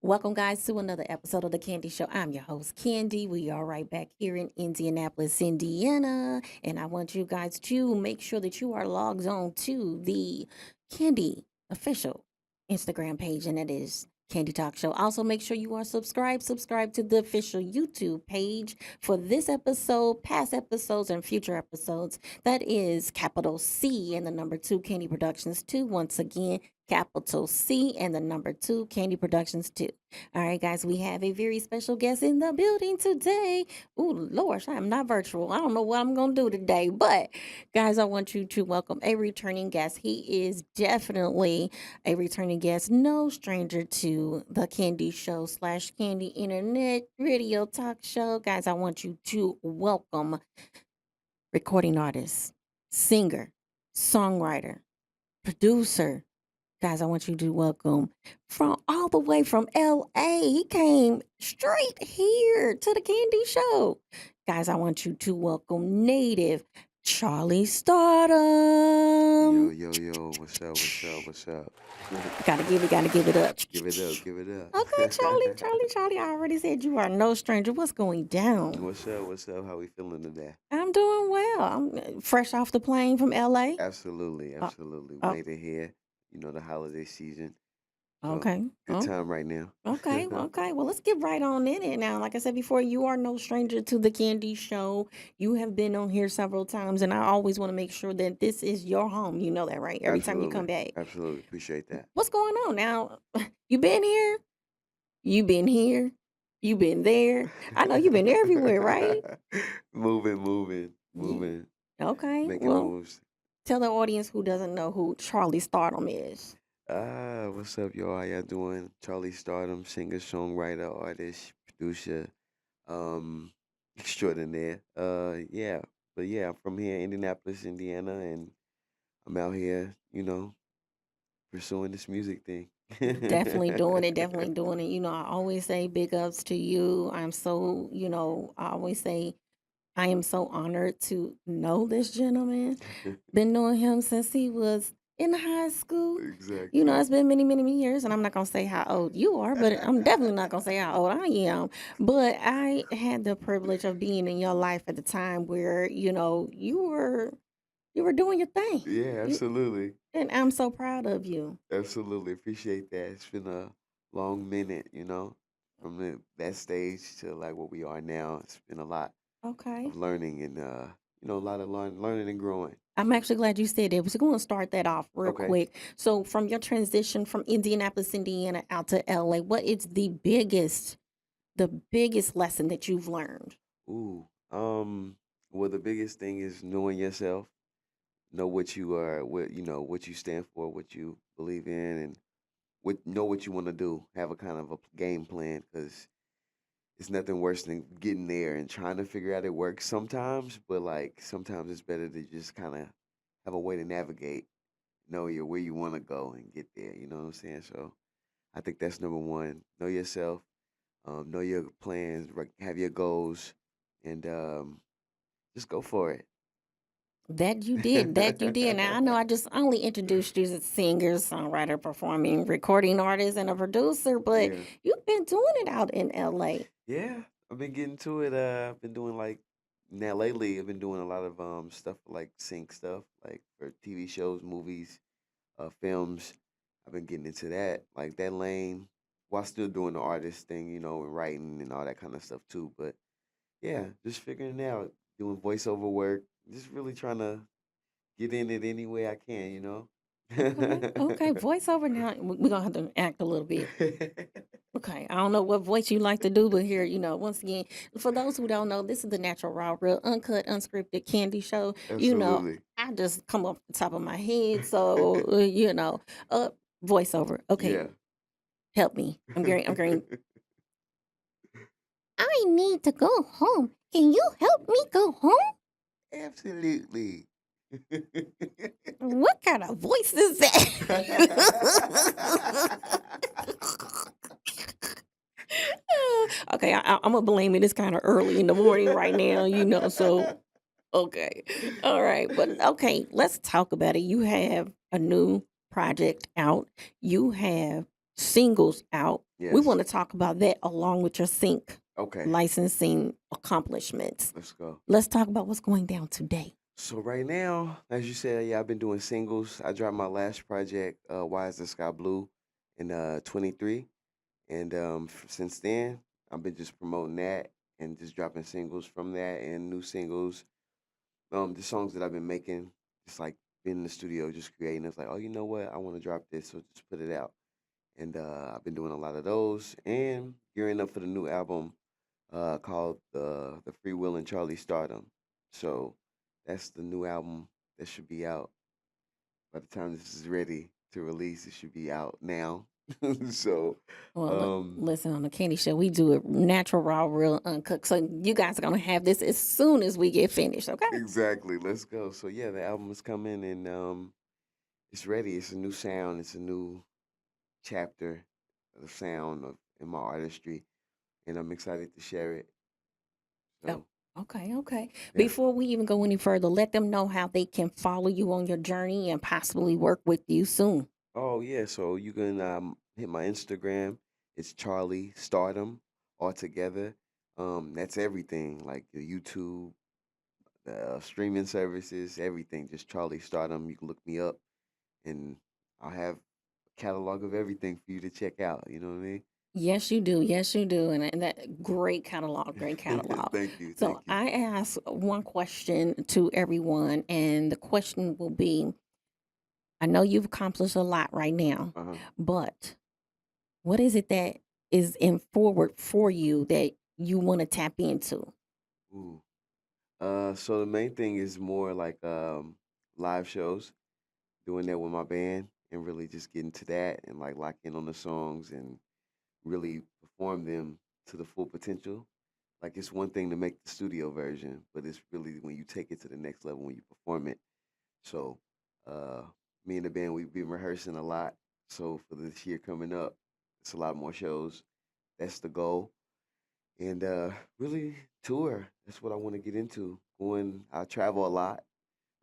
Welcome, guys, to another episode of The Candy Show. I'm your host, Candy. We are right back here in Indianapolis, Indiana. And I want you guys to make sure that you are logged on to the Candy official Instagram page, and that is Candy Talk Show. Also, make sure you are subscribed. Subscribe to the official YouTube page for this episode, past episodes, and future episodes. That is capital C and the number two, Candy Productions 2. Once again, capital C and the number two, Candy Productions 2. All right, guys, we have a very special guest in the building today. Oh, Lord, I am not virtual. I don't know what I'm going to do today, but guys, I want you to welcome a returning guest. He is definitely a returning guest, no stranger to the Candy Show slash Candy Internet Radio Talk Show. Guys, I want you to welcome recording artist, singer, songwriter, producer. Guys, I want you to welcome from all the way from LA. He came straight here to the Candy Show. Guys, I want you to welcome native Charlie Yo, Stardom. yo, yo, what's up? Gotta give it up. Give it up, give it Okay, up. Charlie. I already said you are no stranger. What's going down? What's up? How we feeling today? I'm doing well. I'm fresh off the plane from LA. Absolutely, Uh, absolutely. uh, Made it here. You know, the holiday season. So, okay. good time right now. Okay. Well, let's get right on in it now. Like I said before, you are no stranger to the Candy Show. You have been on here several times, and I always want to make sure that this is your home. You know that, right? Every time you come Absolutely, back. absolutely. Appreciate that. What's going on now? You been here? You been here? You been there? I know you've been everywhere, right? Moving, Ye- moving, Okay. making Well, moves. tell the audience who doesn't know who Charlie Stardom is. What's up, y'all? How y'all doing? Charlie Stardom, singer, songwriter, artist, producer, um, extraordinaire. But yeah, I'm from here, Indianapolis, Indiana, and I'm out here, pursuing this music thing. Definitely doing it, definitely doing it. I always say big ups to you. I always say I am so honored to know this gentleman. Been knowing him since he was in high school. Exactly. It's been many, many, many years, and I'm not gonna say how old you are, but I'm definitely not gonna say how old I am. But I had the privilege of being in your life at the time where, you were doing your thing. Yeah, You, absolutely. and I'm so proud of you. Absolutely. Appreciate that. It's been a long minute, from that stage to like what we are now. It's been a lot Okay. of learning and, a lot of learning and growing. I'm actually glad you said that. We're going to start that off real Okay. quick. So, from your transition from Indianapolis, Indiana, out to LA, what is the biggest lesson that you've learned? Ooh. Well, the biggest thing is knowing yourself, know what you are, what you stand for, what you believe in, and know what you want to do. Have a kind of a game plan, because it's nothing worse than getting there and trying to figure out it works sometimes. But like sometimes it's better to just kind of have a way to navigate, know where you want to go and get there. You know what I'm saying? So I think that's number one. Know yourself, know your plans, have your goals, and just go for it. That you did. That you did. Now, I know I just only introduced you as a singer, songwriter, performing, recording artist, and a producer, but Yeah. you've been doing it out in LA. Yeah, I've been getting to it. I've been doing like now lately. I've been doing a lot of stuff like sync stuff, like for TV shows, movies, films. I've been getting into that, like that lane, while still doing the artist thing, and writing and all that kind of stuff too. But yeah, just figuring it out, doing voiceover work, just really trying to get in it any way I can. Okay. Voiceover now, we're going to have to act a little bit. Okay, I don't know what voice you like to do, but here, once again, for those who don't know, this is the natural, raw, real, uncut, unscripted Candy Show. Absolutely. I just come off the top of my head, so voiceover. Okay, Yeah. help me. I'm going. I need to go home. Can you help me go home? Absolutely. What kind of voice is that? Okay, I'm gonna blame it. It's kind of early in the morning right now, So okay. All right. But okay, let's talk about it. You have a new project out. You have singles out. We Yes. want to talk about that along with your sync Okay. licensing accomplishments. Let's go. Let's talk about what's going down today. So right now, as you said, yeah, I've been doing singles. I dropped my last project, "Why Is the Sky Blue," in 23, and since then, I've been just promoting that and just dropping singles from that and new singles. The songs that I've been making, just like being in the studio, just creating. It's like, oh, you know what? I want to drop this, so just put it out. And I've been doing a lot of those and gearing up for the new album called the Free Will and Charlie Stardom. So that's the new album that should be out by the time this is ready to release. It should be out now. so Well, um, listen, on the Candy Show, we do it natural, raw, real, uncooked. So you guys are gonna have this as soon as we get finished, okay? exactly. Let's go. So yeah, the album is coming and it's ready. It's a new sound. It's a new chapter of the sound of in my artistry, and I'm excited to share it. Oh, So okay, okay. yeah. Before we even go any further, let them know how they can follow you on your journey and possibly work with you soon. Oh yeah, so you can hit my Instagram. It's Charlie Stardom all together. That's everything, like the YouTube, the streaming services, everything. Just Charlie Stardom. You can look me up, and I'll have a catalog of everything for you to check out. You know what I mean? Yes, you do. Yes, you do. And that great catalog, great catalog. Thank you, So thank you. I ask one question to everyone, and the question will be, I know you've accomplished a lot right now, Uh huh. but what is it that is in forward for you that you want to tap into? Ooh. So the main thing is more like live shows, doing that with my band, and really just getting to that and like lock in on the songs and really perform them to the full potential. Like it's one thing to make the studio version, but it's really when you take it to the next level when you perform it. So, uh, me and the band we've been rehearsing a lot. So for this year coming up, it's a lot more shows. That's the goal, and really tour. That's what I want to get into. I travel a lot,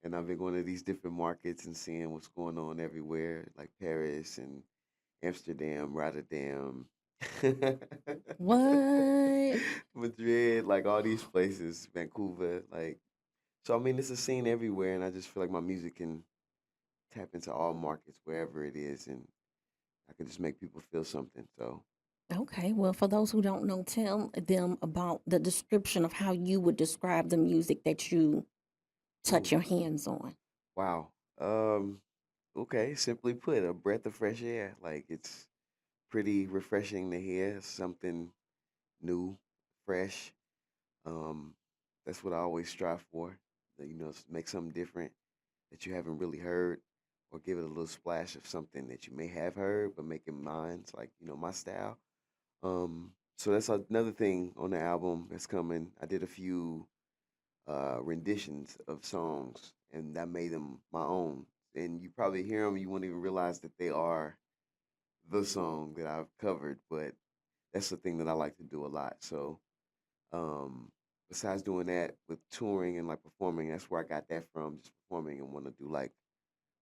and I've been going to these different markets and seeing what's going on everywhere, like Paris and Amsterdam, Rotterdam, What? Madrid, like all these places, Vancouver, like so. I mean, it's a scene everywhere, and I just feel like my music can tap into all markets wherever it is, and I can just make people feel something. So, Okay, well, for those who don't know, tell them about the description of how you would describe the music that you touch ooh, your hands on. wow. Um, okay, simply put, a breath of fresh air. Like it's pretty refreshing to hear something new, fresh. Um, that's what I always strive for. Make something different that you haven't really heard, or give it a little splash of something that you may have heard, but make it mine. It's like my style. So that's another thing on the album that's coming. I did a few renditions of songs, and I made them my own. And you probably hear them, you won't even realize that they are the song that I've covered. But that's the thing that I like to do a lot. So um, besides doing that with touring and like performing, that's where I got that from. Just performing and want to do like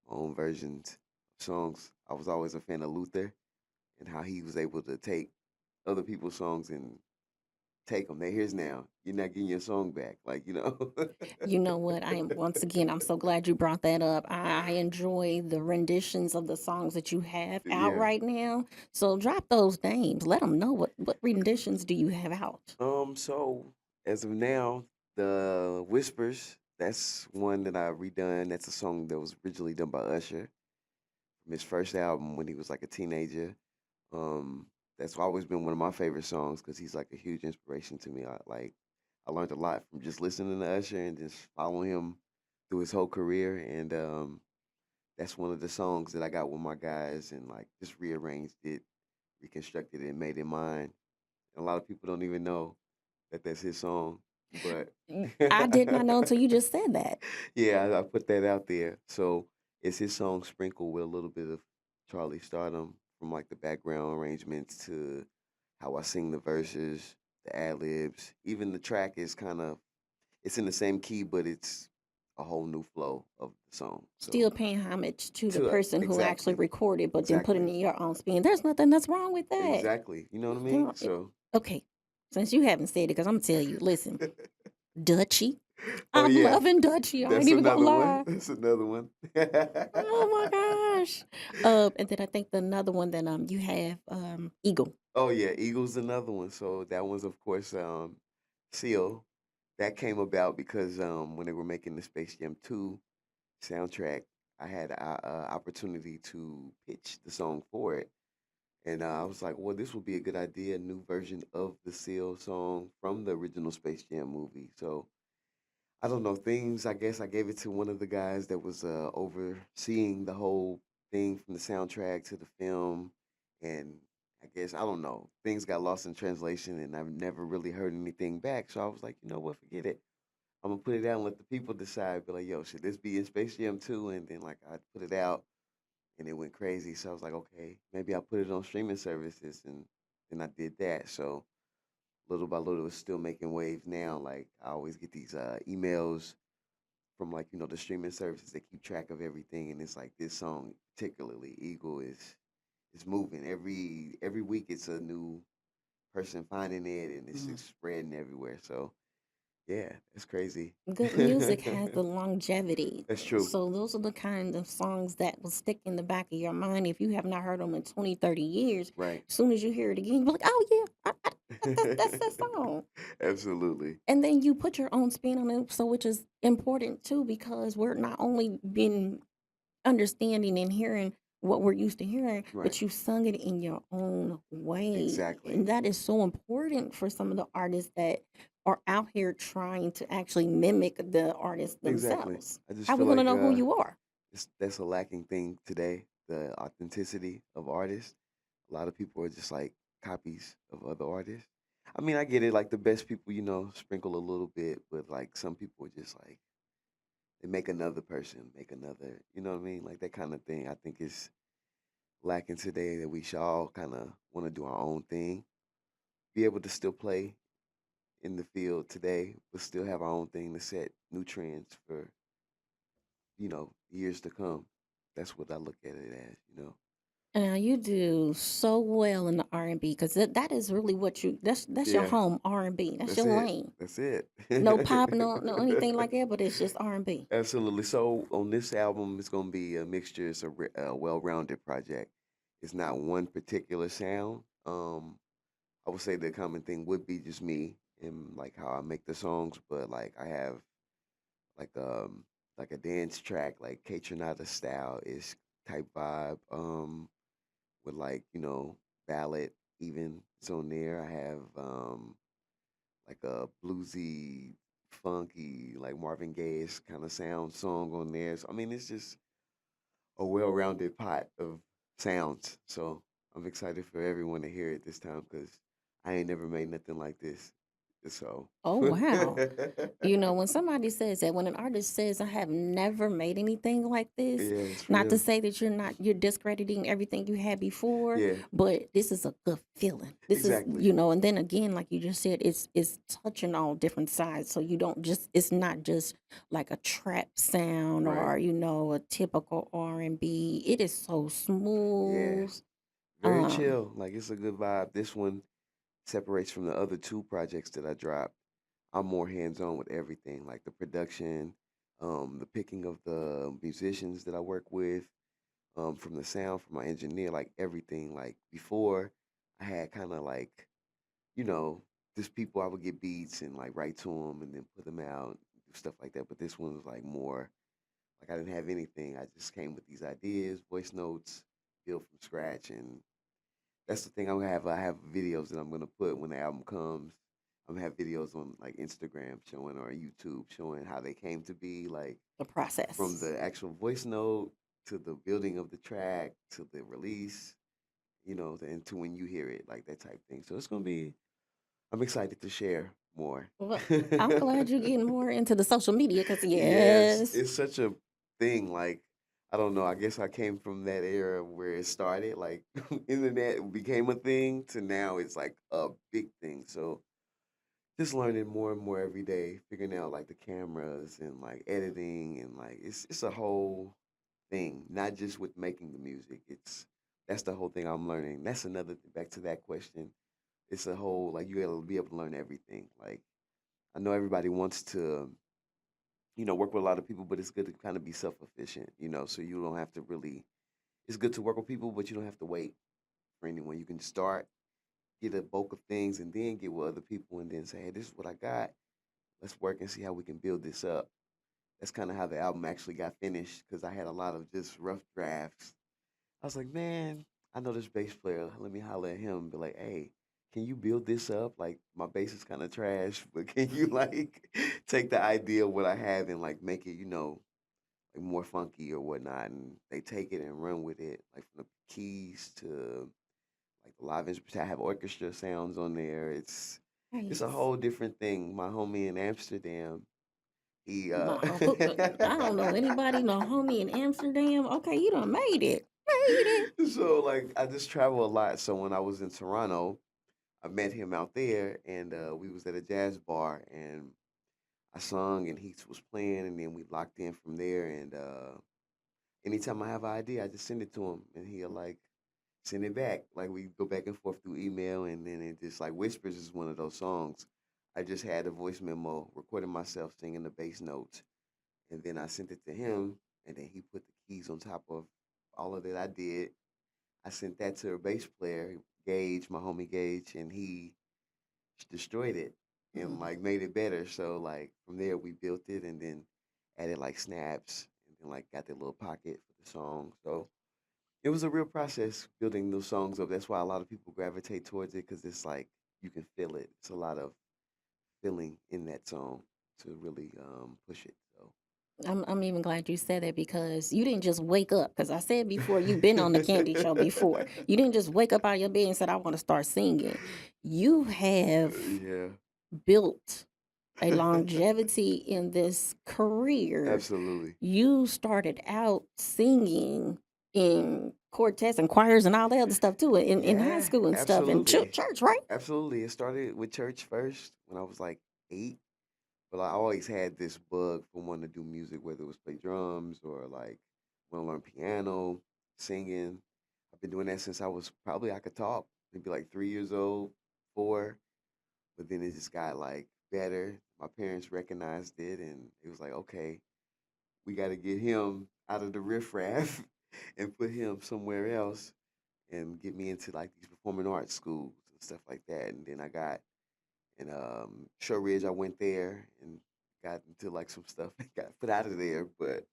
my own versions of songs. I was always a fan of Luther and how he was able to take other people's songs and take them. They're his now. You're not getting your song back, like. You know what? I am once again. I'm so glad you brought that up. I enjoy the renditions of the songs that you have out Yeah. right now. So drop those names. Let them know what renditions do you have out. So as of now, the Whispers. That's one that I redone. That's a song that was originally done by Usher from his first album when he was like a teenager. Um, that's always been one of my favorite songs because he's like a huge inspiration to me. I learned a lot from just listening to Usher and just following him through his whole career. And that's one of the songs that I got with my guys and like just rearranged it, reconstructed it, and made it mine. And a lot of people don't even know that that's his song, but I did not know until you just said that. yeah, I put that out there. So it's his song sprinkled with a little bit of Charlie Stardom from like the background arrangements to how I sing the verses, the ad libs. Even the track is kind of it's in the same key, but it's a whole new flow of the song. So Still paying homage to the to person who actually exactly, recorded, but then putting exactly, in your own spin. There's nothing that's wrong with that. exactly. You know what I Nothing mean? wrong- So Okay, since you haven't said it, because I'm gonna tell you, listen, Dutchy. oh I'm yeah, loving Dutchy. I ain't that's even gonna another one. lie. That's another one. Oh my gosh. And then I think the another one that you have Eagle. Oh yeah, Eagle's another one. So that one's of course Seal. That came about because when they were making the Space Jam 2 soundtrack, I had a opportunity to pitch the song for it. And I was like, well, this would be a good idea, a new version of the Seal song from the original Space Jam movie. So I don't know, things, I guess I gave it to one of the guys that was overseeing the whole thing from the soundtrack to the film. And I guess, I don't know, things got lost in translation and I've never really heard anything back. So I was like, you know what, forget it. I'm gonna put it out and let the people decide. Be like, yo, should this be in Space Jam 2? And then like I put it out and it went crazy. So I was like, okay, maybe I'll put it on streaming services, and then I did that. So little by little, it's still making waves now. Like I always get these emails from like the streaming services that keep track of everything, and it's like this song particularly, Eagle is moving every week. It's a new person finding it, and it's Mm. just spreading everywhere. So yeah, it's crazy. Good music has the longevity. That's true. So those are the kind of songs that will stick in the back of your mind. If you have not heard them in 20, 30 years, Right. as soon as you hear it again, you're like, oh yeah, that's that song. Absolutely. And then you put your own spin on it, so which is important too, because we're not only been understanding and hearing what we're used to hearing, Right. but you sung it in your own way. Exactly. And that is so important for some of the artists that are out here trying to actually mimic the artists Exactly. themselves. I just How we feel gonna like know who you are? that's a lacking thing today, the authenticity of artists. A lot of people are just like copies of other artists. I mean, I get it, like the best people, sprinkle a little bit, but like some people are just like they make another person, make another, you know what I mean? Like that kind of thing. I think is lacking today that we should all kind of want to do our own thing, be able to still play in the field today, but still have our own thing to set new trends for years to come. That's what I look at it as. And you do so well in the R&B because that is really what that's your Yeah, home R&B. That's that's your it. lane. That's it. No pop, no anything like that, but it's just R&B. Absolutely. So on this album, it's gonna be a mixture. It's a well-rounded project. It's not one particular sound. I would say the common thing would be just me and like how I make the songs, but like I have like like a dance track, like K Tronada style is type vibe. With like ballad even it's on there. I have like a bluesy, funky, like Marvin Gaye kind of sound song on there. So I mean, it's just a well-rounded pot of sounds. So I'm excited for everyone to hear it this time because I ain't never made nothing like this. So Oh yeah, wow. You know, when somebody says that, when an artist says, I have never made anything like this, it's not to real. say that you're discrediting everything you had before, Yeah, but this is a good feeling. This is, exactly. and then again, like you just said, it's touching all different sides. So you don't just it's not just like a trap sound Right. or, a typical R&B. It is so Yeah. smooth. Very Um, chill. Like it's a good vibe. This one separates from the other two projects that I dropped. I'm more hands on with everything, like the production, the picking of the musicians that I work with, from the sound, from my engineer, like everything. Like before, I had kind of like, you know, just people I would get beats and like write to them and then put them out, do stuff like that. But this one was like more like I didn't have anything. I just came with these ideas, voice notes, built from scratch, and that's the thing I'm gonna have. I have videos that I'm gonna put when the album comes. I'm gonna have videos on like Instagram showing or YouTube showing how they came to be, like the from process. the actual voice note to the building of the track to the release, and to when you hear it, like that type thing. So it's gonna be. I'm excited to share more. Well, I'm glad you're getting more into the social media because Yes, yes. it's such a thing. Like I don't know. I guess I came from that era where it started. Like internet became a thing to now it's like a big thing. So just learning more and more every day, figuring out like the cameras and like editing and like it's a whole thing, not just with making the music. It's That's the whole thing I'm learning. That's another back to that question. It's a whole like you gotta be able to learn everything. Like I know everybody wants to, work with a lot of people, but it's good to kind of be self-efficient, so you don't have to really. It's good to work with people, but you don't have to wait for anyone. You can start, get a bulk of things, and then get with other people, and then say, "Hey, this is what I got. Let's work and see how we can build this up." That's kind of how the album actually got finished because I had a lot of just rough drafts. I was like, man, I know this bass player. Let me holler at him and be like, hey, can you build this up? Like, my bass is kind of trash, but can you, like, take the idea of what I have and, like, make it, like more funky or whatnot? And they take it and run with it, like, from the keys to, like, the live instruments. I have orchestra sounds on there. It's a Nice. whole different thing. My homie in Amsterdam, he I don't know anybody, no homie in Amsterdam. Okay, you done made it. Made it. so like I just travel a lot. So when I was in Toronto, I met him out there, and we was at a jazz bar, and I sung, and he was playing, and then we locked in from there. And anytime I have an idea, I just send it to him, and he'll like send it back. Like we go back and forth through email, and then it just like Whispers is one of those songs. I just had a voice memo recording myself singing the bass notes, and then I sent it to him, and then he put the keys on top of all of that I did. I sent that to a bass player, Gage, my homie Gage, and he destroyed it and Mm. like made it better. So like from there we built it and then added like snaps and then like got that little pocket for the song. So it was a real process building those songs up. That's why a lot of people gravitate towards it because it's like you can feel it. It's a lot of feeling in that song to really push it. So I'm even glad you said that because you didn't just wake up. Because I said before, you've been on the Candy Show before. You didn't just wake up out of your bed and said, "I want to start singing." You have yeah. built a longevity in this career. Absolutely. You started out singing in quartets and choirs and all that other stuff too in high Yeah, school and stuff and absolutely. church, right? Absolutely. It started with church first when I was like 8, but I always had this bug for wanting to do music, whether it was play drums or like want to learn piano, singing. I've been doing that since I was probably I could talk, maybe like 3 years old, 4, but then it just got like better. My parents recognized it and it was like, okay, we got to get him out of the riffraff and put him somewhere else and get me into like these performing arts schools and stuff like that. And then I got in Show Ridge. I went there and got into like some stuff and got put out of there, but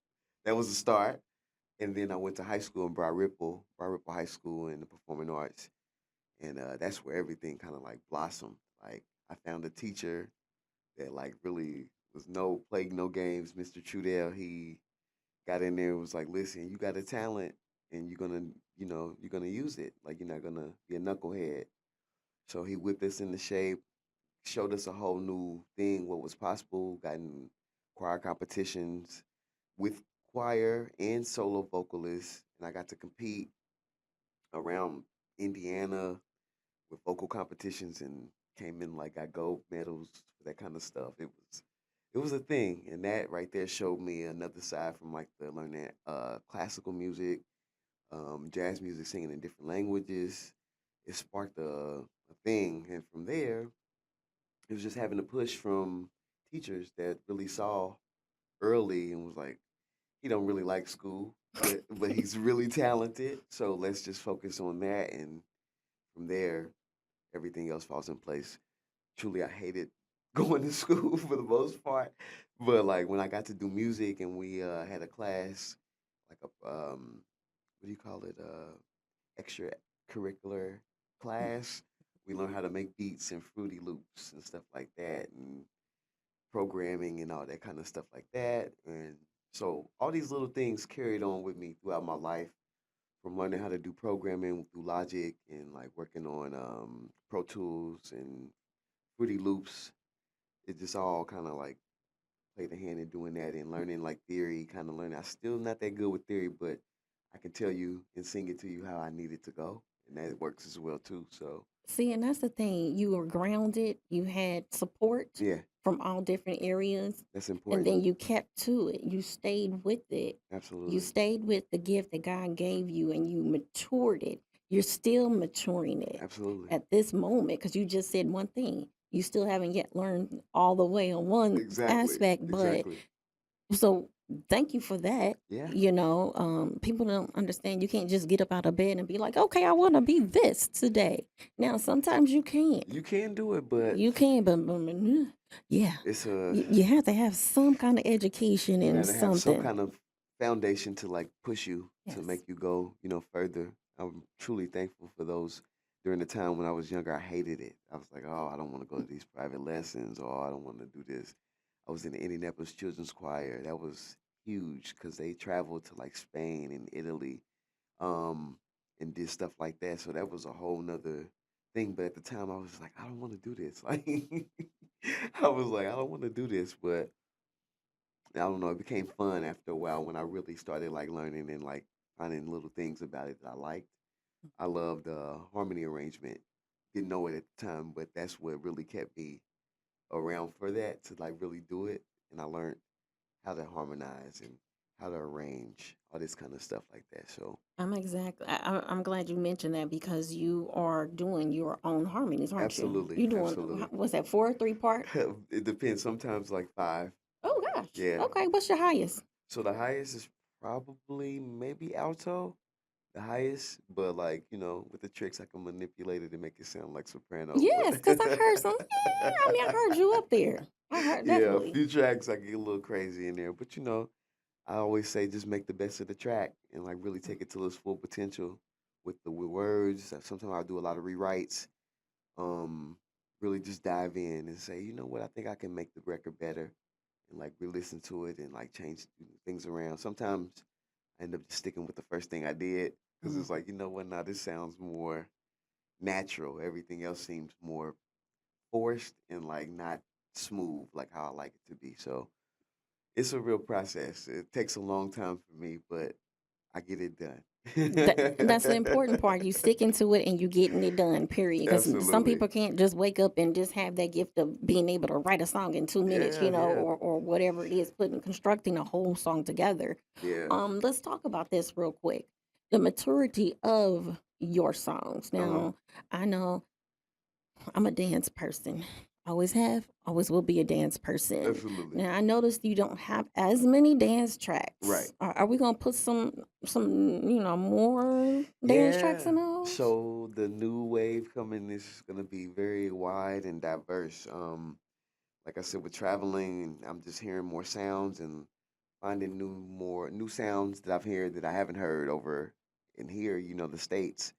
that was the start. And then I went to high school in Broad Ripple High School in the performing arts, and that's where everything kind of like blossomed. Like I found a teacher that like really was no played no games, Mr. Trudell. He got in there and was like, listen, you got a talent and you're gonna use it. Like you're not gonna be a knucklehead. So he whipped us into shape, showed us a whole new thing, what was possible, got in choir competitions with choir and solo vocalists. And I got to compete around Indiana with vocal competitions and came in like got gold medals for that kind of stuff. It was a thing, and that right there showed me another side from like the learning classical music, jazz music, singing in different languages. It sparked a thing, and from there, it was just having a push from teachers that really saw early and was like, he don't really like school, but he's really talented. So let's just focus on that, and from there, everything else falls in place. Truly, I hated going to school for the most part, but like when I got to do music and we had a class, like a what do you call it, extracurricular class. We learned how to make beats and Fruity Loops and stuff like that, and programming and all that kind of stuff like that. And so all these little things carried on with me throughout my life, from learning how to do programming through Logic and like working on Pro Tools and Fruity Loops. It just all kind of like played a hand in doing that and learning like theory, kind of learning. I'm still not that good with theory, but I can tell you and sing it to you how I need it to go, and that works as well too. So See, and that's the thing. You were grounded, you had support Yeah, from all different areas, that's and important. then you kept to it. You stayed with it. You Absolutely. stayed with the gift that God gave you and you matured it. You're still maturing it Absolutely. at this moment because you just said one thing. You still haven't yet learned all the way on one Exactly. aspect, but Exactly. so thank you for that. Yeah. People don't understand. You can't just get up out of bed and be like, okay, I want to be this today. Now, sometimes you can. You can do it, but You can, yeah, it's a you have to have some kind of education you in got to have some something. kind of foundation to like push you to Yes. make you go, further. I'm truly thankful for those during the time when I was younger. I hated it. I was like, oh, I don't want to go to these private lessons, or I don't want to do this. I was in the Indianapolis Children's Choir. That was huge because they traveled to like Spain and Italy, um, and did stuff like that. So that was a whole nother thing. But at the time, I was like, I don't want to do this. Like, I was like, I don't want to do this, but I don't know, it became fun after a while when I really started like learning and like finding little things about it that I liked. I loved harmony arrangement. Didn't know it at the time, but that's what really kept me around for that to like really do it. And I learned how to harmonize and how to arrange all this kind of stuff like that. So I'm glad you mentioned that because you are doing your own harmonies, aren't you? absolutely, You doing absolutely. what's that 4 3 part? It depends. Sometimes like five. Oh gosh. Yeah. Okay, what's your highest? So the highest is probably maybe alto. The highest, but like, with the tricks I can manipulate it and make it sound like soprano. Yes, because I heard some. I mean, I heard But you up there. I heard yeah, a definitely. few tracks I get a little crazy in there. But I always say just make the best of the track and like really take it to its full potential with the words. Sometimes I do a lot of rewrites. Um, really just dive in and say, you know what, I think I can make the record better and like re-listen to it and like change things around. Sometimes I end up just sticking with the first thing I did because Mhm. it's like, you know what, now this sounds more natural. Everything else seems more forced and like not smooth like how I like it to be. So it's a real process. It takes a long time for me, but I get it done. That's the important part. You sticking to it and you getting it done. Period. Because some Absolutely. people can't just wake up and just have that gift of being able to write a song in 2 minutes, Yeah, yeah, or whatever it is, constructing a whole song together. yeah. Let's talk about this real quick. The maturity of your songs. Uh huh. Now, I know I'm a dance person. Always have, always will be a dance person. Absolutely. Now I noticed you don't have as many dance Right. tracks. Are we gonna put some more dance tracks Yeah. in those? So the new wave coming is gonna be very wide and diverse. Like I said, with traveling, I'm just hearing more sounds and finding more new sounds that I've heard that I haven't heard over in here, the States.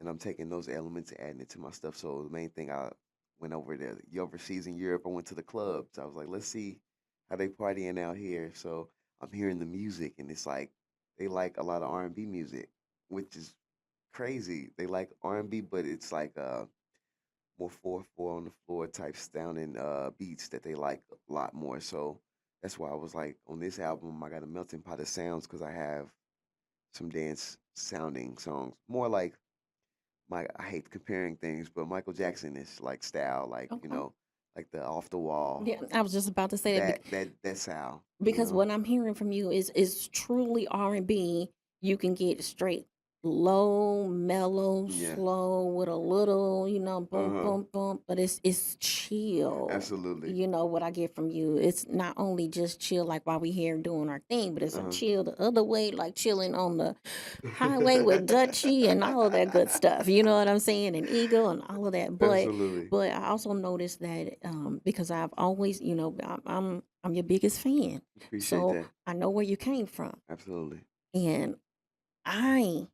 And I'm taking those elements and adding it to my stuff. So the main thing I went over there, overseas in Europe, I went to the clubs. I was like, let's see how they partying out here. So I'm hearing the music and it's like they like a lot of R&B music, which is crazy. They like R&B, but it's like more 4/4 on the floor type sounding beats that they like a lot more. So that's why I was like, on this album, I got a melting pot of sounds because I have some dance sounding songs, more like I hate comparing things, but Michael Jackson is like style, like Okay. like the off the wall, Yeah, I was just about to say that that sound, because what I'm hearing from you is truly R&B. You can get straight low, mellow, Yeah. slow with a little, Uh boom, huh. boom, boom, but it's chill. Absolutely. You know what I get from you. It's not only just chill like while we here doing our thing, but it's a Uh chill the other way, like chilling on the highway with huh. Dutchy and all of that good stuff. You know what I'm saying? And Eagle and all of that. But Absolutely. but I also noticed that because I've always, I'm your biggest fan. Appreciate So that. I know where you came from. Absolutely. And I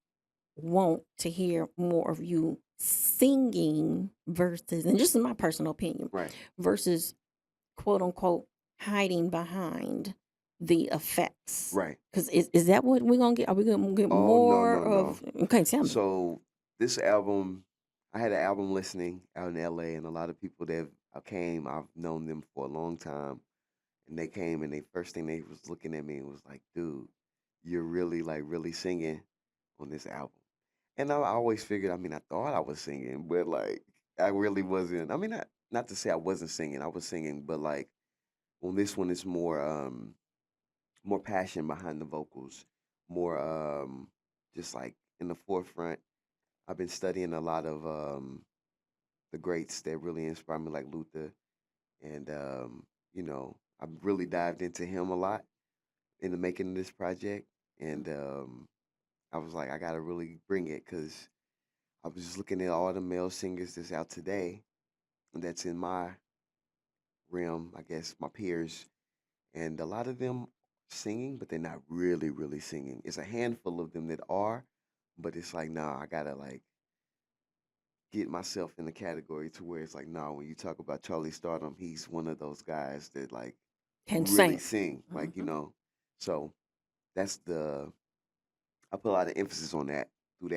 want to hear more of you singing versus, and just in my personal opinion, Right. versus quote unquote hiding behind the effects. Right. Because is that what we're going to get? Are we going to get Oh no more no no. of, okay, tell me. So this album, I had an album listening out in LA, and a lot of people that came, I've known them for a long time, and they came, and they first thing they was looking at me and was like, "Dude, you're really like really singing on this album." And I always figured, I mean, I thought I was singing, but like I really wasn't. I mean, not to say I wasn't singing, I was singing, but like on this one, it's more passion behind the vocals, more just like in the forefront. I've been studying a lot of the greats that really inspire me, like Luther, and I really dived into him a lot in the making of this project, and I was like, I gotta really bring it because I was just looking at all the male singers that's out today, and that's in my realm, I guess, my peers, and a lot of them singing, but they're not really, really singing. It's a handful of them that are, but it's like, nah, I gotta like get myself in the category to where it's like, nah, when you talk about Charlie Stardom, he's one of those guys that like Can really sing. sing, like Hmm. So that's I put a lot of emphasis on that through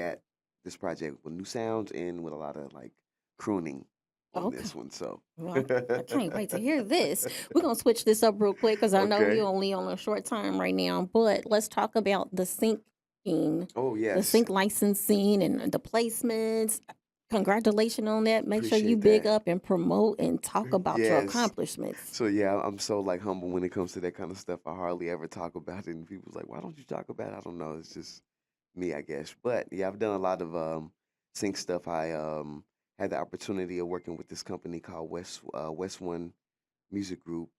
this project with new sounds and with a lot of like crooning on Okay. this one. So Well, I can't wait to hear this. We're gonna switch this up real quick because I know we okay. only on a short time right now. But let's talk about Oh the yes, sync licensing, and the placements. Congratulations on that. Make sure you appreciate big that. up and promote and talk about your Yes. accomplishments. So yeah, I'm so like humble when it comes to that kind of stuff. I hardly ever talk about it, and people's like, "Why don't you talk about it?" I don't know. It's just me, I guess. But yeah, I've done a lot of sync stuff. I had the opportunity of working with this company called West One Music Group,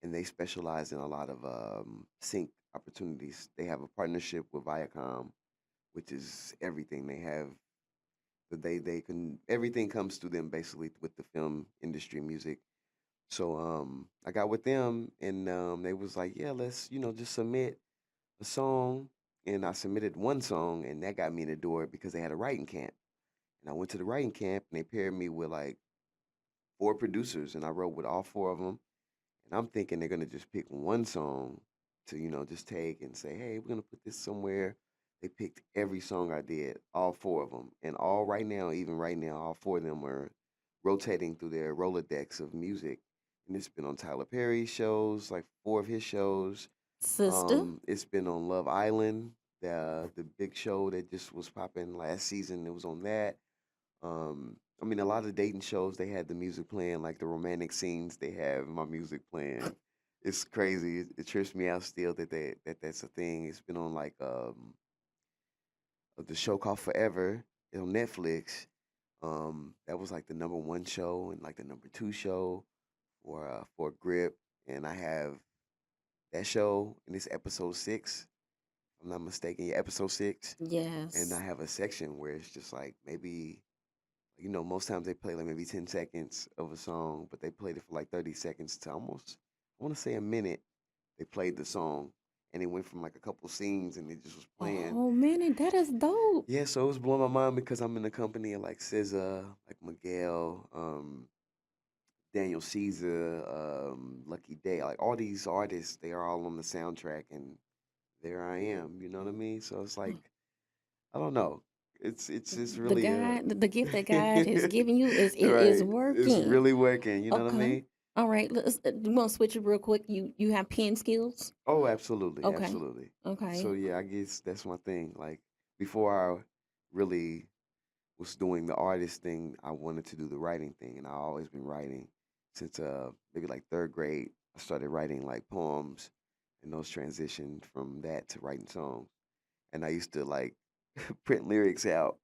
and they specialize in a lot of sync opportunities. They have a partnership with Viacom, which is everything. They have they can everything comes to them basically with the film industry, music. So I got with them, and they was like, yeah, let's just submit a song. And I submitted one song, and that got me in the door because they had a writing camp. And I went to the writing camp, and they paired me with like four producers, and I wrote with all four of them. And I'm thinking they're gonna just pick one song to just take and say, hey, we're gonna put this somewhere. They picked every song I did, all four of them, and all right now, even right now, all four of them are rotating through their Rolodex of music. And it's been on Tyler Perry's shows, like four of his shows. Sister, It's been on Love Island, the big show that just was popping last season. It was on that. I mean, a lot of dating shows they had the music playing, like the romantic scenes. They have my music playing. It's crazy. It trips me out still that's a thing. It's been on like the show called Forever on Netflix. That was like the number one show and like the number two show for Grip. And I have that show, and it's episode six. If I'm not mistaken, yeah, episode six. And I yes. have a section where it's just like maybe most times they play like maybe 10 seconds of a song, but they played it for like 30 seconds to almost, I want to say a minute. They played the song, and it went from like a couple scenes and it just was playing. Oh man, and that is dope. Yeah, so it was blowing my mind because I'm in the company of like SZA, like Miguel, Daniel Caesar, Lucky Day, like all these artists, they are all on the soundtrack, and there I am. You know what I mean? So it's like I don't know. It's The really the gift that God has given you is right. It's working. really working. You know what I Okay. mean? All right. You want to switch it real quick? You have pen skills? Oh, absolutely, Okay. absolutely. So Okay. yeah, I guess that's my thing. Like before I really was doing the artist thing, I wanted to do the writing thing, and I always been writing since maybe like third grade. I started writing like poems, and those transitioned from that to writing songs. And I used to like print lyrics out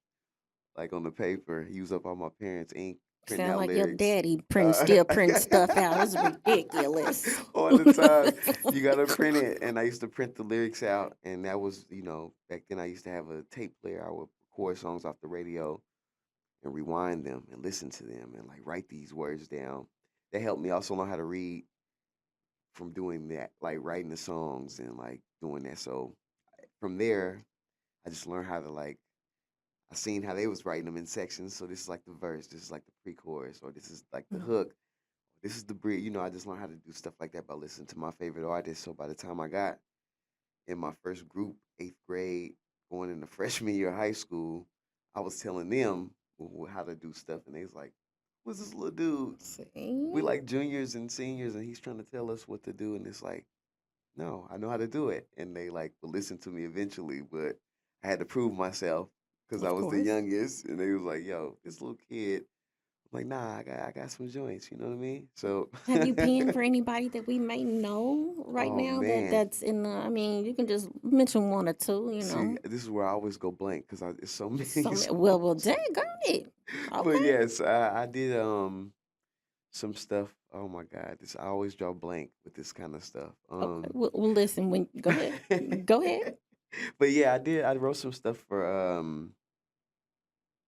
like on the paper, use up all my parents' ink, printing Sound out like your lyrics. daddy Uh, still printing stuff out. It's ridiculous. all the time, you gotta print it, and I used to print the lyrics out, and that was, back then I used to have a tape player. I would record songs off the radio and rewind them and listen to them and like write these words down. That helped me also learn how to read from doing that, like writing the songs and like doing that. So from there, I just learned how to like I seen how they was writing them in sections. So this is like the verse, this is like the pre-chorus, or this is like the hook, this is the bridge. I just learned how to do stuff like that by listening to my favorite artists. So by the time I got in my first group, eighth grade, going into freshman year of high school, I was telling them how to do stuff, and they was like, "What's this little dude? We See? like juniors and seniors, and he's trying to tell us what to do." And it's like, no, I know how to do it. And they like would listen to me eventually, but I had to prove myself. because I Of was the course. youngest, and they was like, "Yo, this little kid." I'm like, "Nah, I got some joints." You know what I mean? So, Have you pinned for anybody that we may know right oh now man, that's in the, I mean, you can just mention one or two, you see, know. this is where I always go blank because it's so many Some well, songs. dang it. But Okay. yes, I did some stuff. Oh my God, this I always draw blank with this kind of stuff. Okay. Well, listen, when go ahead. Go ahead. But yeah, I did. I wrote some stuff for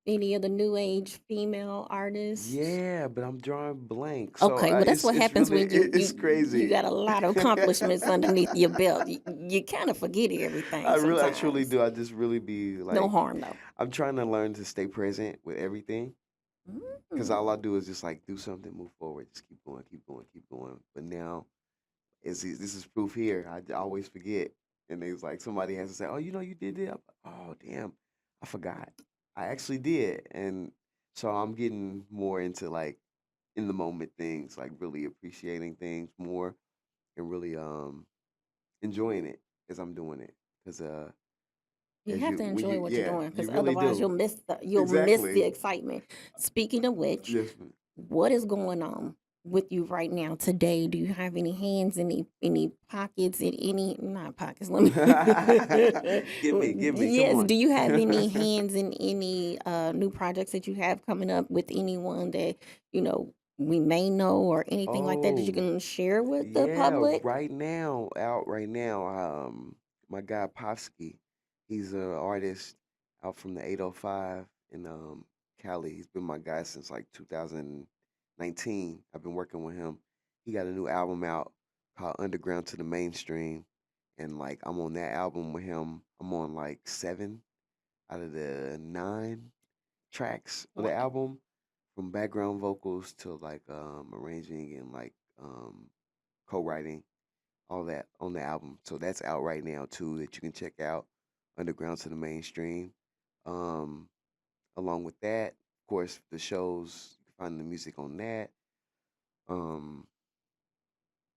Any of the new age female artists? yeah, but I'm drawing blank. So Okay, well that's what it's happens really when you it's you crazy. got a lot of accomplishments underneath your belt. You kind of forget everything I truly sometimes. do. I just really be No like, harm though. I'm trying to learn to stay present with everything. Because all I Mm. do is just like do something, move forward, just keep going, keep going, keep going. But now, this is proof here. I always forget, and it's like somebody has to say, "Oh, you know, you did that." Oh, damn, I forgot. I actually did, and so I'm getting more into like in the moment things, like really appreciating things more, and really enjoying it as I'm doing it. Because You as have you to when enjoy you what you're yeah, doing, you because really otherwise do you'll miss the exactly. excitement. Speaking of which, Yes. what is going on with you right now today? Do you have any hands, any pockets, in any not pockets? Let me. Give me, come Yes. on. Do you have any hands in any new projects that you have coming up with anyone that you know we may know or anything like that you Oh, can share with the yeah, public? out right now. My guy Popsky, he's an artist out from the 805 in Cali. He's been my guy since like 2019. I've been working with him. He got a new album out called Underground to the Mainstream, and like I'm on that album with him. I'm on like 7 out of the 9 tracks of the Wow. album, from background vocals to like arranging and like co-writing, all that on the album. So that's out right now too, that you can check out. Underground to the Mainstream. Um, Along with that, of course, the shows, you can find the music on that. Um,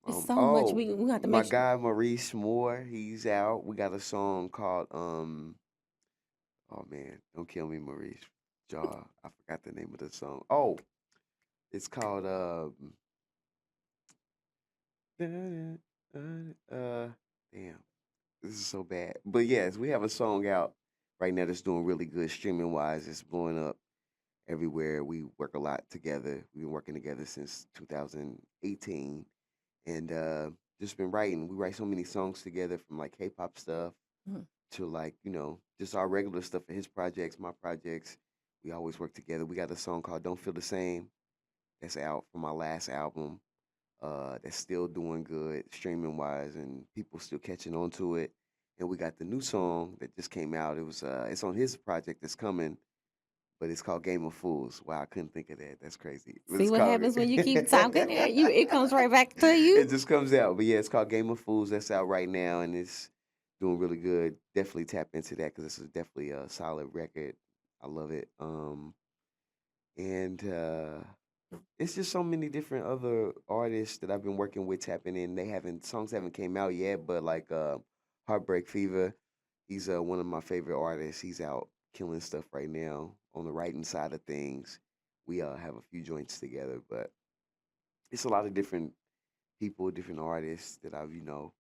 It's so much oh, we have to my make sure. guy Maurice Moore, he's out. We got a song called oh man, don't kill me, Maurice. Jaw, I forgot the name of the song. Oh, it's called damn, this is so bad. But yes, we have a song out right now that's doing really good streaming wise. It's blowing up everywhere. We work a lot together. We've been working together since 2018, and just been writing. We write so many songs together, from like K-pop stuff Mhm. to like just our regular stuff for his projects, my projects. We always work together. We got a song called "Don't Feel the Same" that's out from my last album. That's still doing good streaming wise, and people still catching on to it. And we got the new song that just came out. It's on his project that's coming, but it's called Game of Fools. Wow, I couldn't think of that. That's crazy. But See it's what called happens when you keep talking? It comes right back to you. it just comes out. But yeah, it's called Game of Fools. That's out right now, and it's doing really good. Definitely tap into that because this is definitely a solid record. I love it. And it's just so many different other artists that I've been working with tapping in. Songs haven't came out yet, but like Heartbreak Fever, he's one of my favorite artists. He's out killing stuff right now on the writing side of things. We have a few joints together, but it's a lot of different people, different artists that I've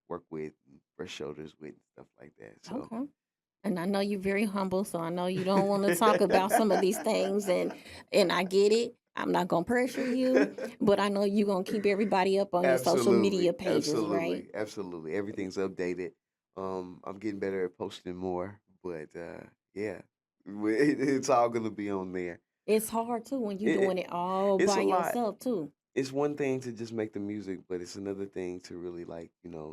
worked with, and brushed shoulders with, and stuff like that. So Okay. And I know you're very humble, so I know you don't want to talk about some of these things, and I get it. I'm not gonna pressure you, but I know you're gonna keep everybody up on your social media absolutely, pages, right? absolutely, absolutely. Everything's updated. I'm getting better at posting more, but yeah, it's all gonna be on there. It's hard too when you're It, doing it it all it's by a lot. yourself too. It's one thing to just make the music, but it's another thing to really like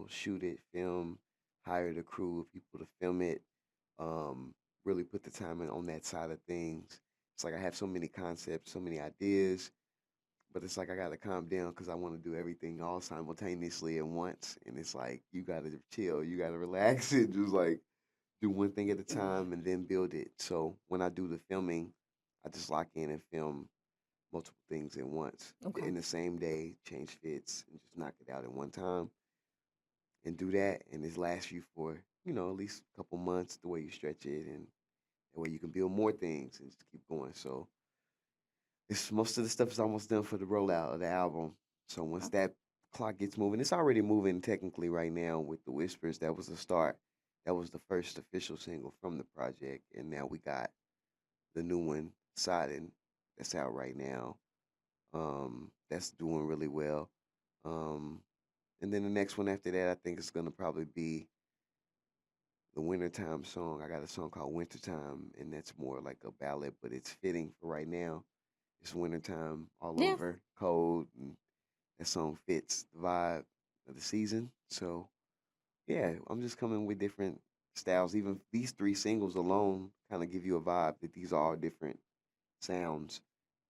shoot it, film, hire the crew of people to film it. Um, Really put the time in on that side of things. It's like I have so many concepts, so many ideas, but it's like I gotta calm down because I want to do everything all simultaneously at once. And it's like you gotta chill, you gotta relax and just like do one thing at a time and then build it. So when I do the filming, I just lock in and film multiple things at once Okay. in the same day, change fits, and just knock it out at one time and do that. And it lasts you for at least a couple months the way you stretch it, and That way you can build more things and just keep going. So it's most of the stuff is almost done for the rollout of the album. So once that clock gets moving, it's already moving technically right now with the Whispers. That was the start. That was the first official single from the project, and now we got the new one, Sidon, that's out right now. That's doing really well. Um, and then the next one after that, I think it's gonna probably be the wintertime song. I got a song called Wintertime, and that's more like a ballad, but it's fitting for right now. It's wintertime all Yeah. over, cold, and that song fits the vibe of the season. So yeah, I'm just coming with different styles. Even these three singles alone kind of give you a vibe that these are all different sounds,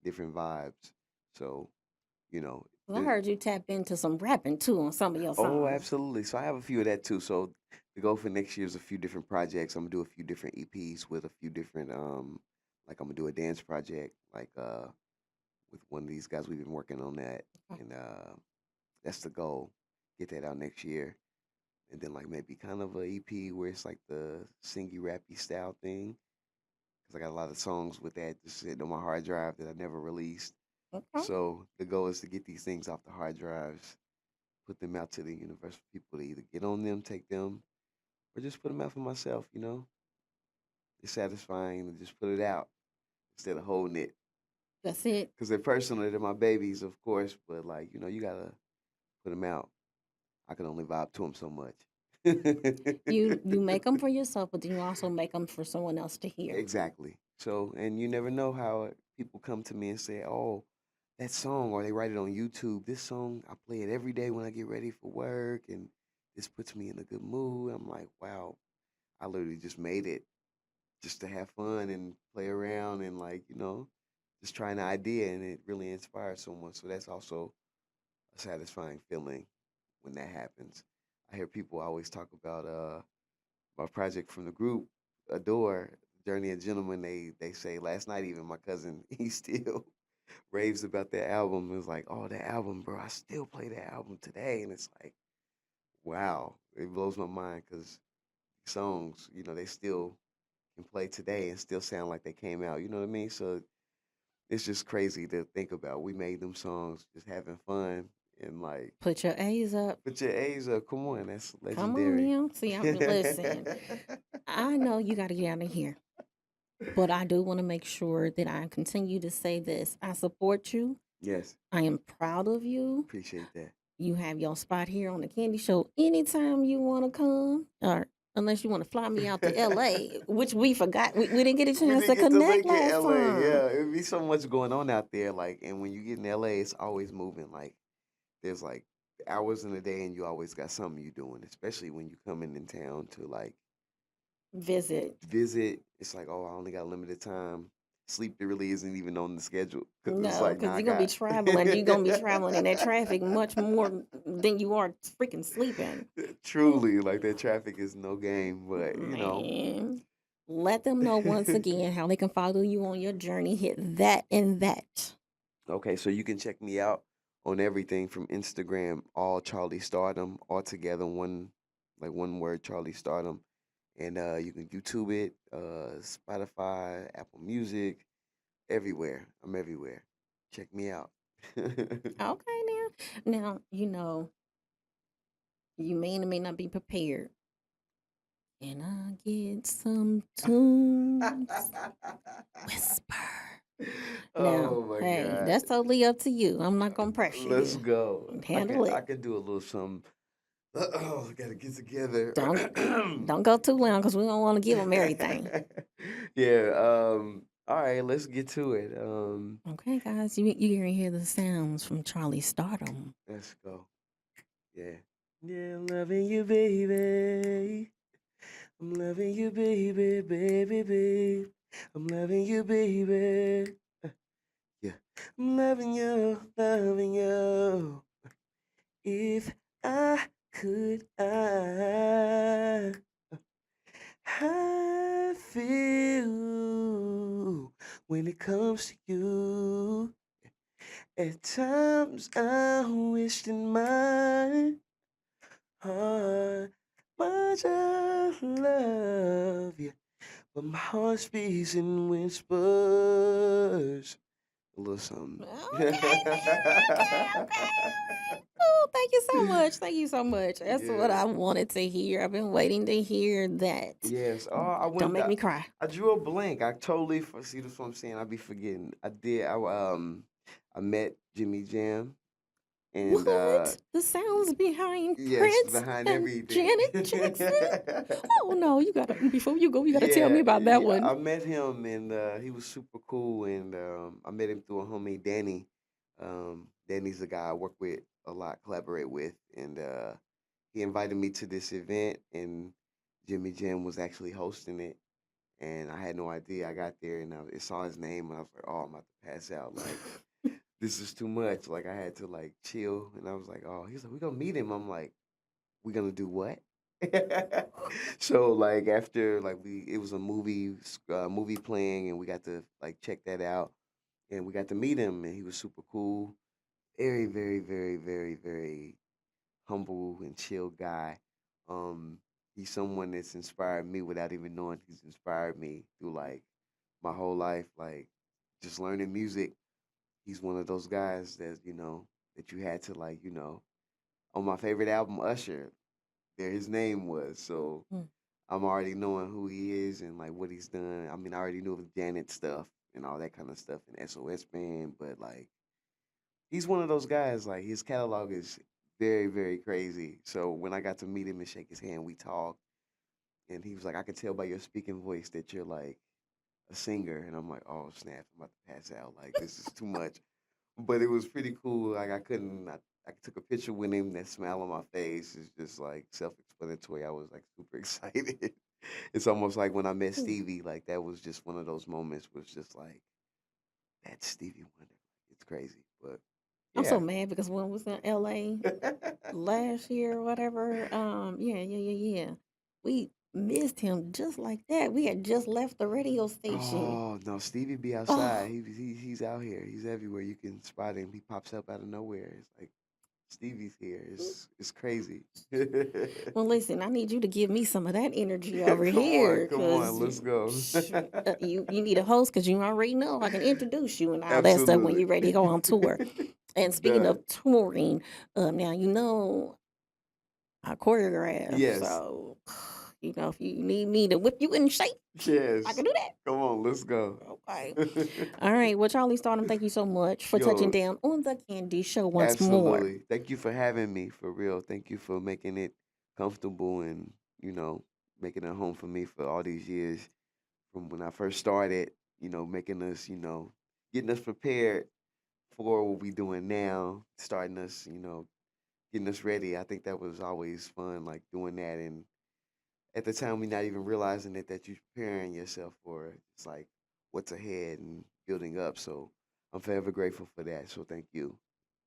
different vibes. So, you know, Well, I heard you tap into some rapping too on some of your oh, songs. absolutely. So I have a few of that too. So the goal for next year is a few different projects. I'm gonna do a few different EPs with a few different like I'm gonna do a dance project like with one of these guys. We've been working on that, and that's the goal. Get that out next year. And then like maybe kind of a EP where it's like the singy rappy style thing. Cause I got a lot of songs with that just sitting on my hard drive that I never released. Okay. So the goal is to get these things off the hard drives, put them out to the universe for people to either get on them, take them, or just put them out for myself. You know, it's satisfying to just put it out instead of holding it. That's it. Cause they're personal, they're my babies, of course. But like you gotta put them out. I can only vibe to them so much. You make them for yourself, but then you also make them for someone else to hear. Exactly. So, and you never know how people come to me and say, "Oh, that song," or they write it on YouTube. This song, I play it every day when I get ready for work, and this puts me in a good mood. I'm like, wow, I literally just made it just to have fun and play around and like just try an idea, and it really inspires someone. So that's also a satisfying feeling when that happens. I hear people always talk about my project from the group, Adore, Journey of Gentleman, they say last night even my cousin he still raves about that album. It was like, oh, that album, bro, I still play that album today, and it's like, wow, it blows my mind because songs, they still can play today and still sound like they came out. You know what I mean? So it's just crazy to think about. We made them songs just having fun and like Put your A's up. put your A's up. Come on, that's Come on legendary. now. See, listen. I know you got to get out of here, but I do want to make sure that I continue to say this. I support you. Yes, I am proud of you. appreciate that. You have your spot here on the Candy Show anytime you want to come, or unless you want to fly me out to LA, which we forgot. We didn't get a We chance didn't to get to connect make it last LA. time. Yeah, it'd be so much going on out there. Like, and when you get in LA, it's always moving. Like, there's like hours in the day, and you always got something you doing. Especially when you come in town to like Visit. visit. It's like, oh, I only got limited time. Sleep that really isn't even on the schedule because it's No, like, nah, because I you're going to be got. traveling. You're going to be traveling in that traffic much more than you are freaking sleeping. Truly, like that traffic is no game, but Man, let them know once again how they can follow you on your journey. Hit that and that. Okay, so you can check me out on everything from Instagram, all Charlie Stardom, all together, one word, Charlie Stardom. And you can YouTube it, Spotify, Apple Music, everywhere. I'm everywhere. Check me out. Okay, now you may or may not be prepared. And I get some tunes. Whisper. Now, Oh my hey, God. that's totally up to you. I'm not gonna pressure Let's you. go. Handle I it. could do a little something. Oh, gotta get together. Don't don't go too long because we don't want to give them everything. Yeah. All right. Let's get to it. Okay, guys, you gonna hear the sounds from Charlie Stardom. Let's go. Yeah. Yeah, I'm loving you, baby. I'm loving you, baby, baby, babe. I'm loving you, baby. Yeah. I'm loving you, loving you. If I could, I feel when it comes to you. At times I wished in my heart much I love you, but my heart speaks in whispers. A little something. Okay, man. Okay, okay. Oh, thank you so much. Thank you so much. That's what Yeah. I wanted to hear. I've been waiting to hear that. Yes. Oh, I Don't went. make me cry. I drew a blank. I totally see. That's what I'm saying. I be forgetting. I did. I met Jimmy Jam, and What? The sounds behind yes, Prince behind and everything. Janet Jackson? Oh no, you gotta before you go, you gotta tell me Yeah, about that yeah. one. I met him, and he was super cool. And I met him through a homie, Danny. Danny's a guy I work with a lot, collaborate with, and he invited me to this event, and Jimmy Jam was actually hosting it, and I had no idea. I got there, and I saw his name, and I was like, "Oh, I'm about to pass out! Like, this is too much." Like, I had to like chill, and I was like, "Oh," he's like, "We gonna meet him." I'm like, "We gonna do what?" So like after like it was a movie playing, and we got to like check that out, and we got to meet him, and he was super cool, very very very very very humble and chill guy. Um, he's someone that's inspired me without even knowing he's inspired me through like my whole life, like just learning music. He's one of those guys that that you had to like on my favorite album, Usher. There his name was. So Mm. I'm already knowing who he is and like what he's done. I mean, I already knew of Janet stuff and all that kind of stuff in SOS band, but like he's one of those guys. Like his catalog is very, very crazy. So when I got to meet him and shake his hand, we talked, and he was like, "I could tell by your speaking voice that you're like a singer," and I'm like, "Oh snap, I'm about to pass out. Like this is too much." But it was pretty cool. Like I couldn't. I took a picture with him. That smile on my face is just like self-explanatory. I was like super excited. It's almost like when I met Mm. Stevie. Like that was just one of those moments. Was just like that's Stevie Wonder. It's crazy, but I'm so yeah. mad because when I was in LA last year or whatever, yeah. We missed him just like that. We had just left the radio station. Oh no, Stevie be outside. Oh, He's out here. He's everywhere. You can spot him. He pops up out of nowhere. It's like Stevie's here. It's crazy. well, listen, I need you to give me some of that energy over here, Come on, cause let's go. you need a host, cause you already know I can introduce you and all that stuff when Absolutely. you're ready to go on tour. And speaking Done. of touring, now I choreograph, Yes. so if you need me to whip you in shape, I Yes. can do that. Come on, let's go. Okay. All right. Well, Charlie Stardom, thank you so much for touching Yo, down on the Candy Show once more. absolutely. Thank you for having me, for real. Thank you for making it comfortable and, making it home for me for all these years from when I first started, making us, getting us prepared for what we doing now, starting us, getting us ready. I think that was always fun, like doing that. And at the time, we're not even realizing it that you're preparing yourself for it. It's like what's ahead and building up. So I'm forever grateful for that. So thank you.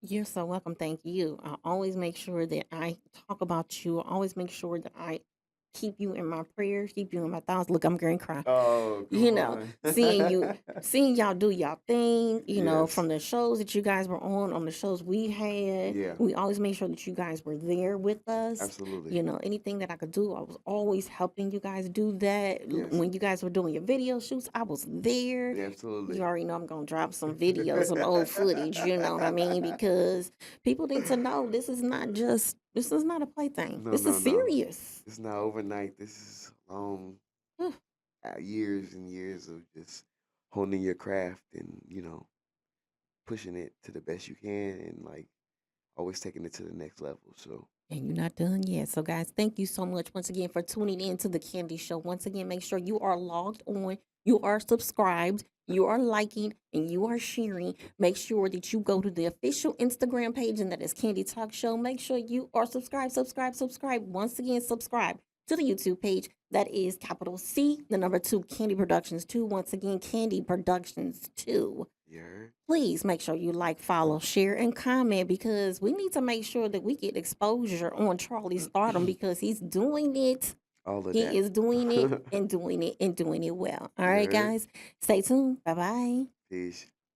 You're so welcome. Thank you. I always make sure that I talk about you. I always make sure that I keep you in my prayers, keep you in my thoughts. Look, I'm going to cry. Oh, come You know, on. seeing y'all do y'all thing, Yes. from the shows that you guys were on the shows we had, Yeah. we always made sure that you guys were there with us. Absolutely. Anything that I could do, I was always helping you guys do that. Yes. When you guys were doing your video shoots, I was there. Yeah, You absolutely. already know I'm gonna drop some videos, some old footage, you know what I mean? Because people need to know this is not a plaything. No, This is no, no. serious. It's not overnight. This is long years and years of just honing your craft and pushing it to the best you can and like always taking it to the next level. So And you're not done yet. So, guys, thank you so much once again for tuning in to the Candy Show. Once again, make sure you are logged on, you are subscribed, you are liking, and you are sharing. Make sure that you go to the official Instagram page, and that is Candy Talk Show. Make sure you are subscribe. Once again, subscribe to the YouTube page. That is capital C, the number 2, Candy Productions 2. Once again, Candy Productions 2. yeah, Please make sure you like, follow, share, and comment because we need to make sure that we get exposure on Charlie Stardom because he's doing it. all of He that. is doing it and doing it and doing it well. All right, Yeah, guys, stay tuned. Bye bye. peace.